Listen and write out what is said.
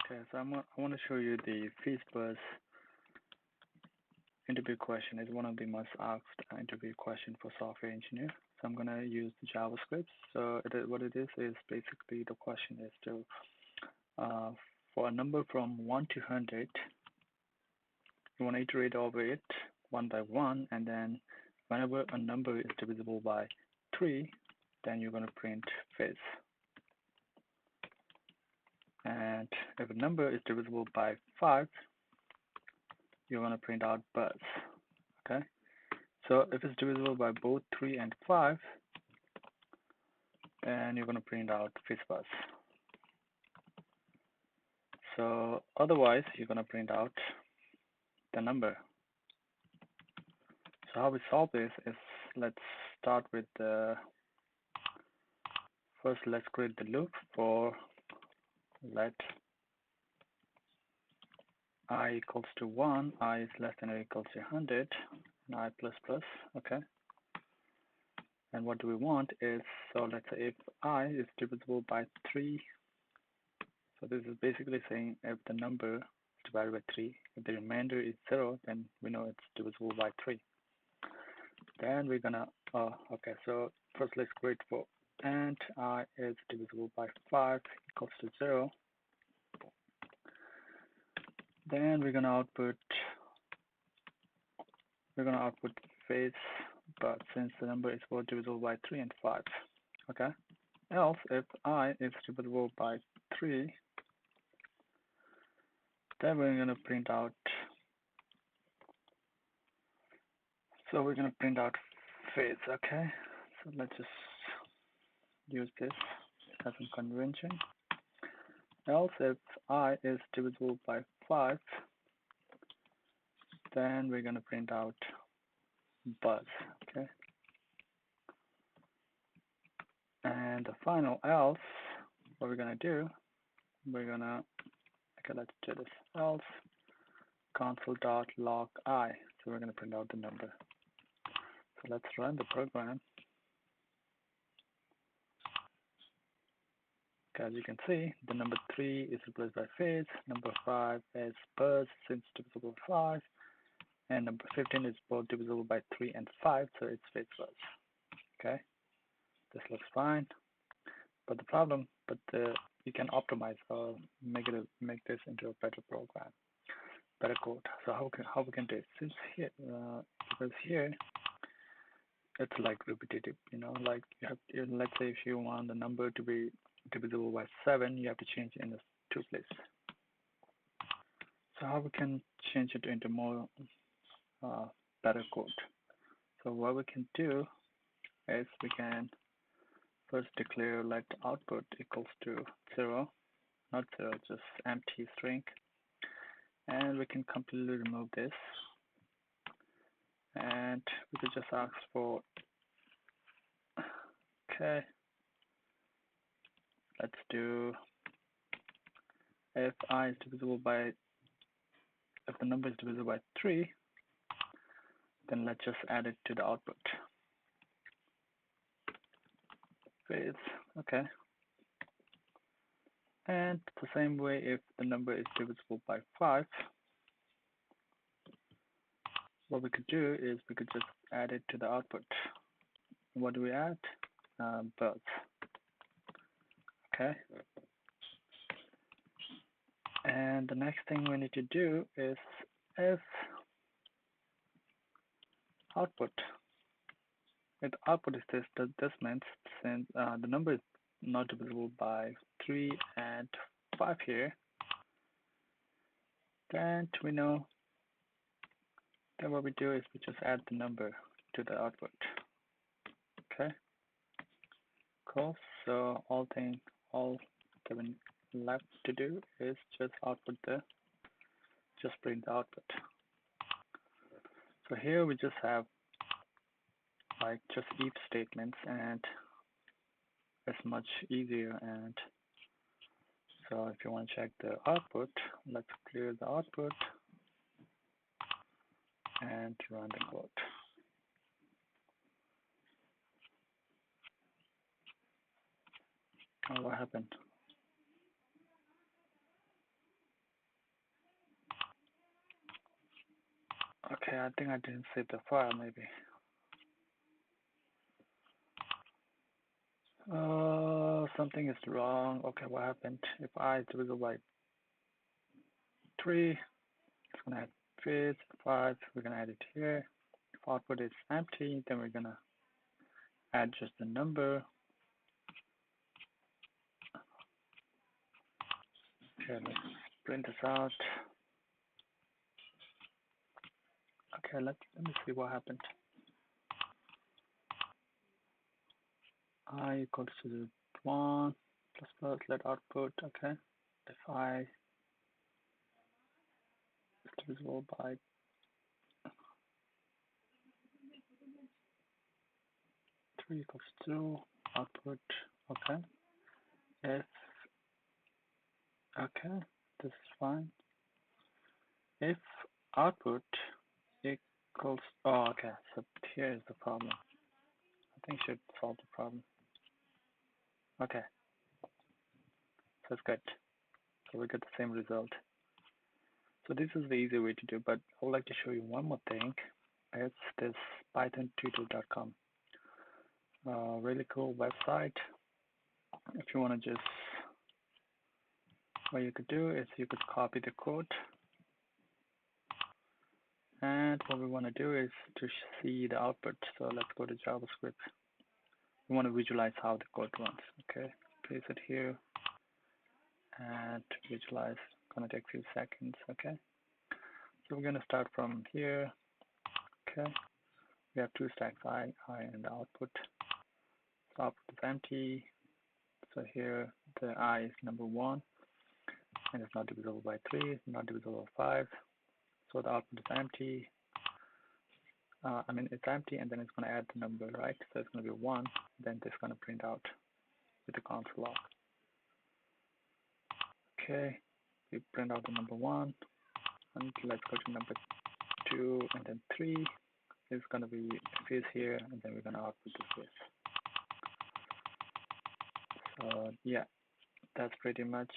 Okay, so I want to show you the FizzBuzz interview question. It's one of the most asked interview question for software engineer. So I'm gonna use the JavaScript. So what it is basically the question is to uh, for a number from 1 to 100, you want to iterate over it one by one, and then whenever a number is divisible by 3, then you're gonna print fizz. And if a number is divisible by 5, you're going to print out buzz. Okay, so if it's divisible by both 3 and 5, then you're going to print out FizzBuzz. So otherwise, you're going to print out the number. So how we solve this is, let's start with the first. Let's create the loop for let I equals to 1, I is less than or equals to 100, and I plus plus. Okay. And what do we want is, so let's say if I is divisible by 3, so this is basically saying if the number is divided by 3, if the remainder is 0, then we know it's divisible by 3. Then we're gonna, okay, so first let's create for and I is divisible by 5 equals to 0. Then we're gonna output phase, but since the number is both divisible by 3 and 5, okay. Else, if I is divisible by 3, then we're gonna print out. So we're gonna print out phase, okay. So let's just use this as a convention. Else, if I is divisible by 5, then we're gonna print out buzz, okay. And the final else, what we're gonna do, we're gonna, okay, let's do this, else console.log I. So we're gonna print out the number. So let's run the program. Okay, as you can see, the number 3 is replaced by fizz, number 5 is buzz since divisible by 5, and number 15 is both divisible by 3 and 5, so it's FizzBuzz. Okay, this looks fine, but you can optimize or make this into a better program, better code. So how we can do it? Since here, because here it's like repetitive, like let's say if you want the number to be divisible by 7, you have to change it in the 2 place. So how we can change it into more better code? So what we can do is we can first declare let output equals to 0, not 0, just empty string, and we can completely remove this, and we could just ask for, okay, let's do if I is divisible by, if the number is divisible by 3, then let's just add it to the output phase. Okay, and the same way, if the number is divisible by 5, what we could do is we could just add it to the output. What do we add? Buzz. Okay, and the next thing we need to do is if output, if the output is this means since the number is not divisible by 3 and 5 here, then we know that what we do is we just add the number to the output. Okay, cool. So all given left to do is just print the output. So here we just have like just if statements, and it's much easier. And so if you want to check the output, let's clear the output and run the code. Oh, what happened? Okay, I think I didn't save the file maybe. Something is wrong. Okay, what happened? If I divisible by 3, it's gonna add fizz, 5, we're gonna add it here. If output is empty, then we're gonna add just the number. Okay, let's print this out. Okay, let me see what happened. I equals to 1 plus let output. Okay, if I is divisible by 3 equals 2 output. Okay, if okay, this is fine. If output equals, oh, okay, so here is the problem. I think should solve the problem. Okay, so it's good. So we get the same result. So this is the easy way to do, but I would like to show you one more thing. It's this pythontutor.com. Really cool website. If you want to just, what you could do is you could copy the code. And what we want to do is to see the output. So let's go to JavaScript. We want to visualize how the code runs. Okay, paste it here and visualize. Gonna take a few seconds. Okay, so we're gonna start from here. Okay, we have two stacks, I, and the output. So output is empty. So here the I is number 1, and it's not divisible by 3, not divisible by 5. So the output is empty. It's empty, and then it's going to add the number, right? So it's going to be 1. Then it's going to print out with the console log. Okay, we print out the number 1, and let's go to number 2, and then 3. It's going to be fizz here, and then we're going to output the fizz. So yeah, that's pretty much